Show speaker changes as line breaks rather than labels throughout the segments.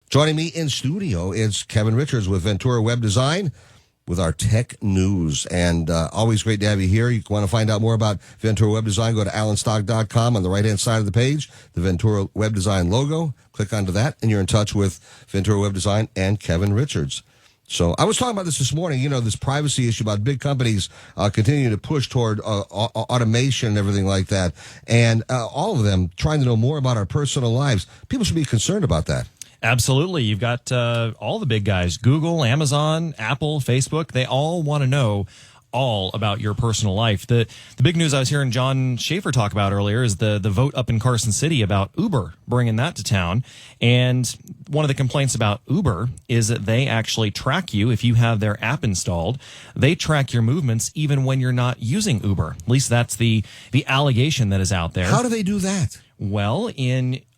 Joining me in studio is Kevin Richards with Ventura Web Design with our tech news. And always great to have you here. You want to find out more about Ventura Web Design, go to allenstock.com. On the right-hand side of the page, the Ventura Web Design logo. Click onto that, and you're in touch with Ventura Web Design and Kevin Richards. So I was talking about this morning, this privacy issue about big companies continuing to push toward automation and everything like that. And all of them trying to know more about our personal lives. People should be concerned about that.
Absolutely. You've got all the big guys, Google, Amazon, Apple, Facebook. They all want to know all about your personal life. The big news I was hearing John Schaefer talk about earlier is the vote up in Carson City about Uber, bringing that to town. And one of the complaints about Uber is that they actually track you if you have their app installed. They track your movements even when you're not using Uber. At least that's the allegation that is out there.
How do they do that?
Well,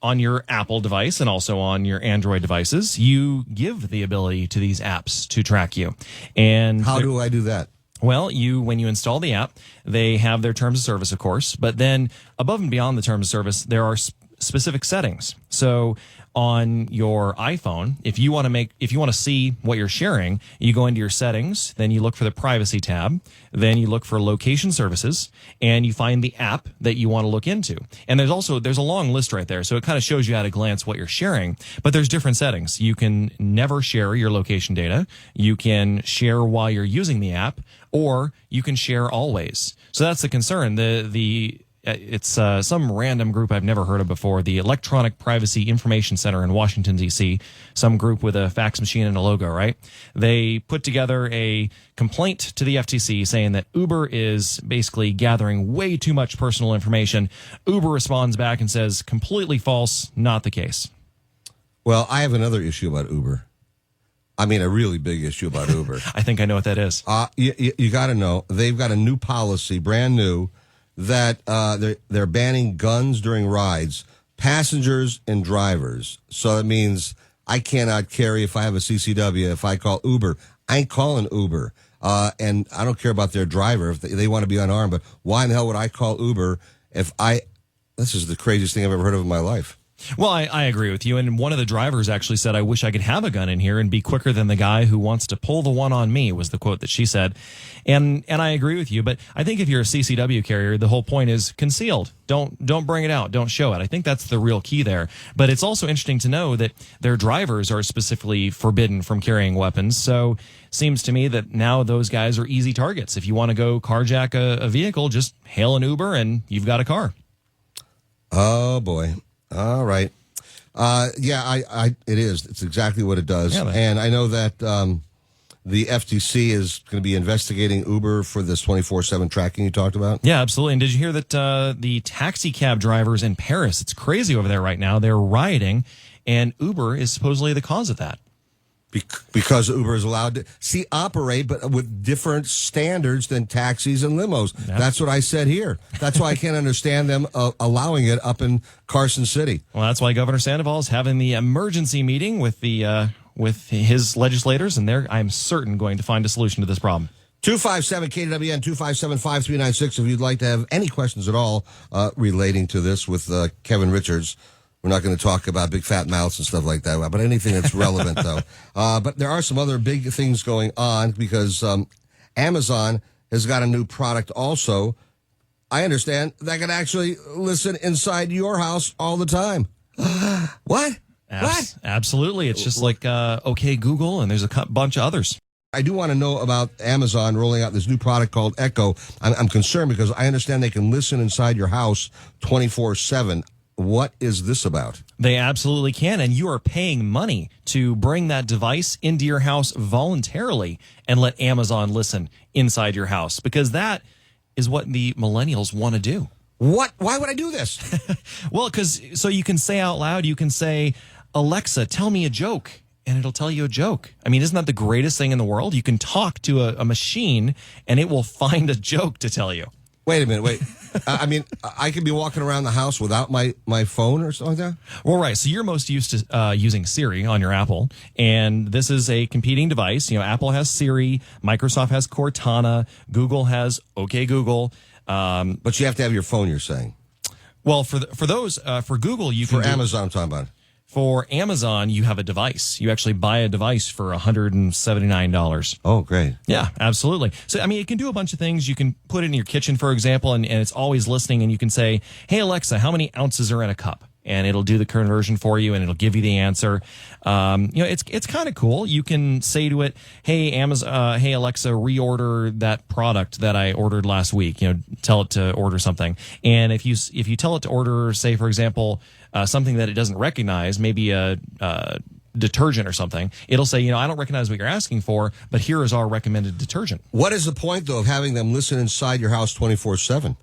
on your Apple device and also on your Android devices, you give the ability to these apps to track you. And
how do I do that?
Well, when you install the app, they have their terms of service, of course, but then above and beyond the terms of service, there are specific settings. So on your iPhone, if you want to see what you're sharing, you go into your settings, then you look for the privacy tab, then you look for location services, and you find the app that you want to look into. And there's a long list right there, so it kind of shows you at a glance what you're sharing, but there's different settings. You can never share your location data, you can share while you're using the app, or you can share always. So that's the concern. It's some random group I've never heard of before, the Electronic Privacy Information Center in Washington, D.C., some group with a fax machine and a logo, right? They put together a complaint to the FTC saying that Uber is basically gathering way too much personal information. Uber responds back and says, completely false, not the case.
Well, I have another issue about Uber. I mean, a really big issue about Uber.
I think I know what that is.
You got to know, they've got a new policy, brand new, that they're banning guns during rides, passengers and drivers. So it means I cannot carry if I have a CCW. If I call Uber, I ain't calling Uber. And I don't care about their driver if they want to be unarmed. But why in the hell would I call Uber if this is the craziest thing I've ever heard of in my life.
Well, I agree with you. And one of the drivers actually said, I wish I could have a gun in here and be quicker than the guy who wants to pull the one on me, was the quote that she said. And I agree with you. But I think if you're a CCW carrier, the whole point is concealed. Don't bring it out. Don't show it. I think that's the real key there. But it's also interesting to know that their drivers are specifically forbidden from carrying weapons. So seems to me that now those guys are easy targets. If you want to go carjack a vehicle, just hail an Uber and you've got a car.
Oh, boy. All right. It is. It's exactly what it does. Yeah, and I know that the FTC is going to be investigating Uber for this 24/7 tracking you talked about.
Yeah, absolutely. And did you hear that the taxi cab drivers in Paris, it's crazy over there right now, they're rioting, and Uber is supposedly the cause of that.
Because Uber is allowed to operate, but with different standards than taxis and limos. Yep. That's what I said here. That's why I can't understand them allowing it up in Carson City.
Well, that's why Governor Sandoval is having the emergency meeting with his legislators, and I'm certain going to find a solution to this problem.
257-KWN, 257-5396, if you'd like to have any questions at all relating to this with Kevin Richards. We're not going to talk about big fat mouths and stuff like that, but anything that's relevant, though. But there are some other big things going on because Amazon has got a new product also. I understand that can actually listen inside your house all the time. What? What?
Absolutely. It's just like OK Google, and there's a bunch of others.
I do want to know about Amazon rolling out this new product called Echo. I'm concerned because I understand they can listen inside your house 24/7. What is this about?
They absolutely can, and you are paying money to bring that device into your house voluntarily and let Amazon listen inside your house, because that is what the millennials want to do.
What? Why would I do this?
Well, so you can say out loud, you can say, Alexa, tell me a joke, and it'll tell you a joke. I mean, isn't that the greatest thing in the world? You can talk to a machine, and it will find a joke to tell you.
Wait a minute, wait. I mean, I could be walking around the house without my phone or something like that?
Well, right. So you're most used to using Siri on your Apple, and this is a competing device. You know, Apple has Siri, Microsoft has Cortana, Google has OK Google.
But you have to have your phone, you're saying?
Well, for Google, you can
For Amazon, I'm talking about.
For Amazon, you have a device. You actually buy a device for $179.
Oh, great.
Yeah, absolutely. So, I mean, it can do a bunch of things. You can put it in your kitchen, for example, and it's always listening. And you can say, hey, Alexa, how many ounces are in a cup? And it'll do the conversion for you, and it'll give you the answer. It's kind of cool. You can say to it, "Hey hey Alexa, reorder that product that I ordered last week." Tell it to order something. And if you tell it to order, say for example, something that it doesn't recognize, maybe a detergent or something, it'll say, I don't recognize what you're asking for, but here is our recommended detergent.
What is the point, though, of having them listen inside your house 24/7?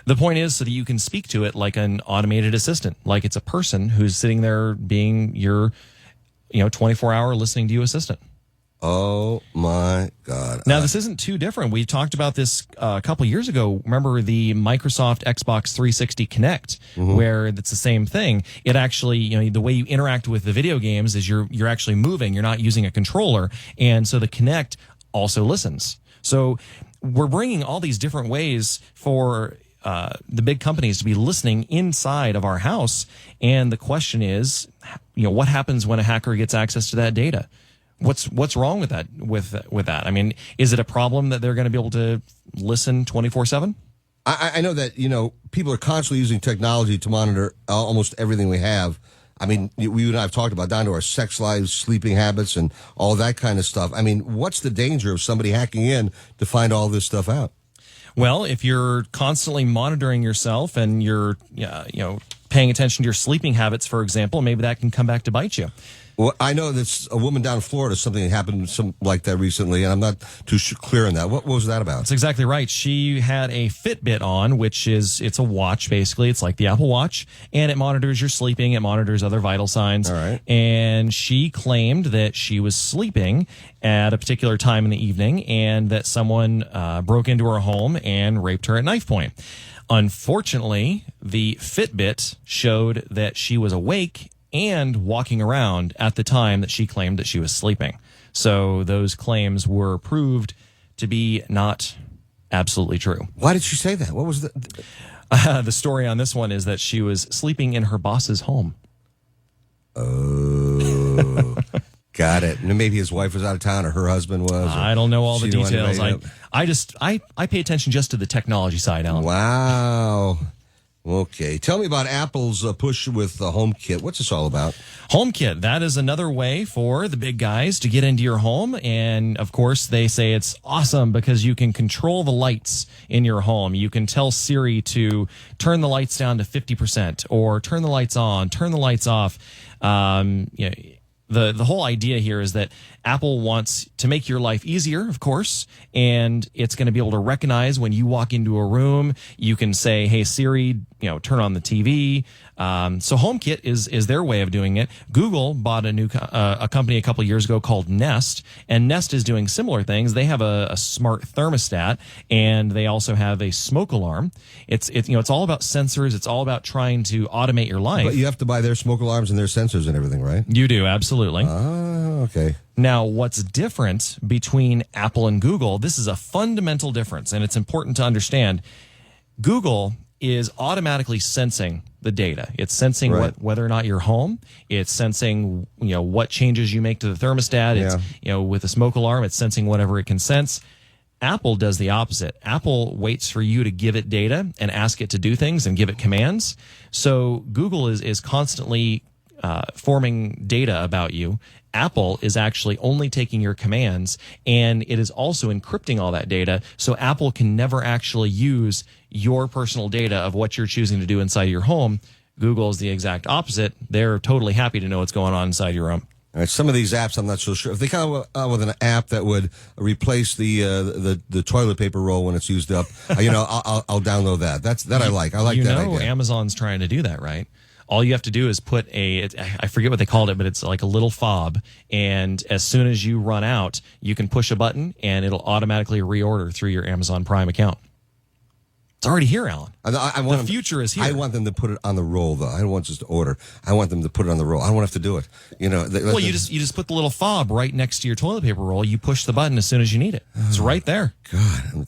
The point is so that you can speak to it like an automated assistant, like it's a person who's sitting there being your, 24-hour listening to you assistant.
Oh my God.
Now, this isn't too different. We talked about this a couple years ago. Remember the Microsoft Xbox 360 Kinect, where it's the same thing. It actually, the way you interact with the video games is you're actually moving. You're not using a controller. And so the Kinect also listens. So we're bringing all these different ways for the big companies to be listening inside of our house. And the question is, what happens when a hacker gets access to that data? What's wrong with that? With that? I mean, is it a problem that they're going to be able to listen 24/7?
I know that, people are constantly using technology to monitor almost everything we have. I mean, we and I have talked about down to our sex lives, sleeping habits, and all that kind of stuff. I mean, what's the danger of somebody hacking in to find all this stuff out?
Well, if you're constantly monitoring yourself and you're, paying attention to your sleeping habits, for example, maybe that can come back to bite you.
Well, I know that's a woman down in Florida, something that happened like that recently, and I'm not too clear on that. What was that about?
That's exactly right. She had a Fitbit on, it's a watch, basically. It's like the Apple Watch, and it monitors your sleeping. It monitors other vital signs.
All right.
And she claimed that she was sleeping at a particular time in the evening and that someone broke into her home and raped her at knife point. Unfortunately, the Fitbit showed that she was awake and walking around at the time that she claimed that she was sleeping. So those claims were proved to be not absolutely true.
Why did she say that? What was the...
The story on this one is that she was sleeping in her boss's home.
Oh, got it. And maybe his wife was out of town or her husband was.
I don't know all the details.
I
I pay attention just to the technology side, Alan.
Wow. Okay. Tell me about Apple's push with the HomeKit. What's this all about?
HomeKit, that is another way for the big guys to get into your home. And of course, they say it's awesome because you can control the lights in your home. You can tell Siri to turn the lights down to 50% or turn the lights on, turn the lights off. The whole idea here is that Apple wants to make your life easier, of course, and it's going to be able to recognize when you walk into a room. You can say, "Hey Siri, turn on the TV." So HomeKit is their way of doing it. Google bought a company a couple years ago called Nest, and Nest is doing similar things. They have a smart thermostat, and they also have a smoke alarm. It's all about sensors. It's all about trying to automate your life.
But you have to buy their smoke alarms and their sensors and everything, right?
You do, absolutely.
Okay.
Now, what's different between Apple and Google, this is a fundamental difference, and it's important to understand. Google is automatically sensing the data. It's sensing whether or not you're home. It's sensing, what changes you make to the thermostat. It's, with a smoke alarm, it's sensing whatever it can sense. Apple does the opposite. Apple waits for you to give it data and ask it to do things and give it commands. So Google is constantly forming data about you. Apple is actually only taking your commands, and it is also encrypting all that data, so Apple can never actually use your personal data of what you're choosing to do inside your home. Google is the exact opposite. They're totally happy to know what's going on inside your room.
All right, some of these apps, I'm not so sure. If they come out with an app that would replace the toilet paper roll when it's used up, I'll download that. I like that idea.
Amazon's trying to do that, right? All you have to do is put I forget what they called it, but it's like a little fob. And as soon as you run out, you can push a button and it'll automatically reorder through your Amazon Prime account. It's already here, Alan. The future is here.
I want them to put it on the roll, though. I don't want just to order. I want them to put it on the roll. I don't want to have to do it.
You just put the little fob right next to your toilet paper roll. You push the button as soon as you need it. It's right there.
God,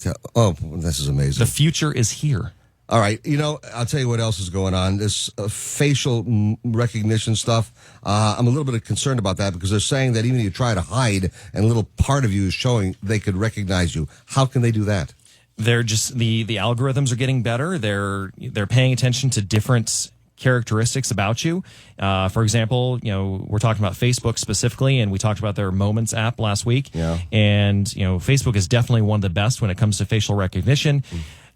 this is amazing.
The future is here.
All right. I'll tell you what else is going on. This facial recognition stuff. I'm a little bit concerned about that because they're saying that even if you try to hide and a little part of you is showing, they could recognize you. How can they do that?
They're just the algorithms are getting better. They're paying attention to different characteristics about you. For example, we're talking about Facebook specifically, and we talked about their Moments app last week.
Yeah.
And Facebook is definitely one of the best when it comes to facial recognition.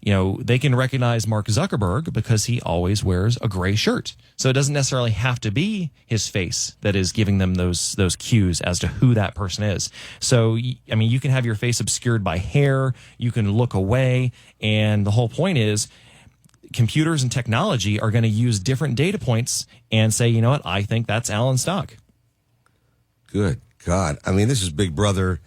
They can recognize Mark Zuckerberg because he always wears a gray shirt. So it doesn't necessarily have to be his face that is giving them those cues as to who that person is. So, you can have your face obscured by hair, you can look away, and the whole point is computers and technology are going to use different data points and say, you know what, I think that's Alan Stock.
Good God. This is Big Brother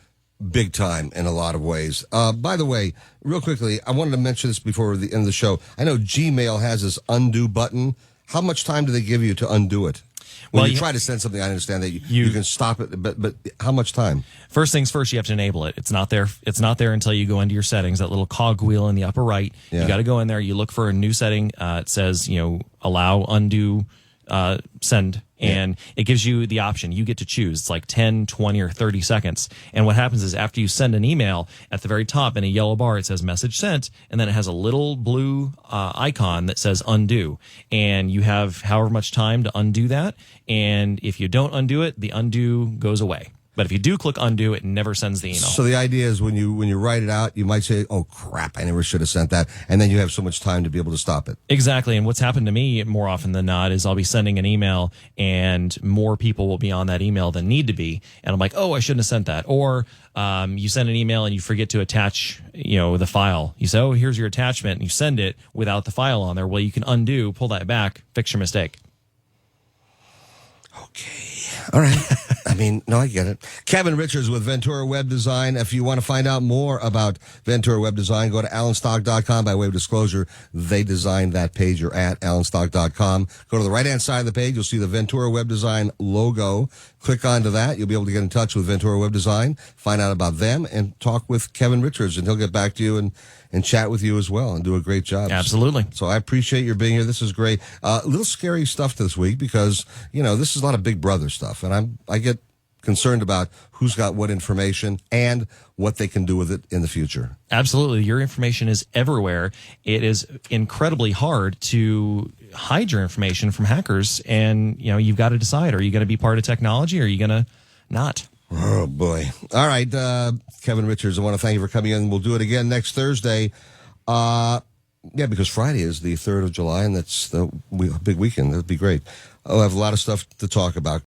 big time in a lot of ways. By the way, real quickly, I wanted to mention this before the end of the show. I know Gmail has this undo button. How much time do they give you to undo it? When you try to send something, I understand that you can stop it, but how much time? First
things first, you have to enable it. It's not there. It's not there until you go into your settings, that little cog wheel in the upper right. Yeah. You got to go in there. You look for a new setting. It says, allow, undo, send. And it gives you the option. You get to choose. It's like 10, 20, or 30 seconds. And what happens is after you send an email, at the very top in a yellow bar, it says message sent. And then it has a little blue icon that says undo. And you have however much time to undo that. And if you don't undo it, the undo goes away. But if you do click undo, it never sends the email.
So the idea is when you write it out, you might say, oh, crap, I never should have sent that. And then you have so much time to be able to stop it.
Exactly. And what's happened to me more often than not is I'll be sending an email and more people will be on that email than need to be. And I'm like, oh, I shouldn't have sent that. Or you send an email and you forget to attach, the file. You say, oh, here's your attachment. And you send it without the file on there. Well, you can undo, pull that back, fix your mistake.
Okay. All right. No, I get it. Kevin Richards with Ventura Web Design. If you want to find out more about Ventura Web Design, go to alanstock.com. By way of disclosure, they designed that page. You're at alanstock.com. Go to the right-hand side of the page. You'll see the Ventura Web Design logo. Click onto that. You'll be able to get in touch with Ventura Web Design, find out about them, and talk with Kevin Richards, and he'll get back to you and chat with you as well and do a great job.
Absolutely.
So I appreciate your being here. This is great. A little scary stuff this week because, this is a lot of Big Brother stuff, and I get concerned about who's got what information and what they can do with it in the future.
Absolutely. Your information is everywhere. It is incredibly hard to hide your information from hackers, and you've got to decide, are you going to be part of technology or are you going to not?
Oh, boy. All right, Kevin Richards, I want to thank you for coming in. We'll do it again next Thursday. Because Friday is the 3rd of July, and that's the big weekend. That'd be great. I'll have a lot of stuff to talk about.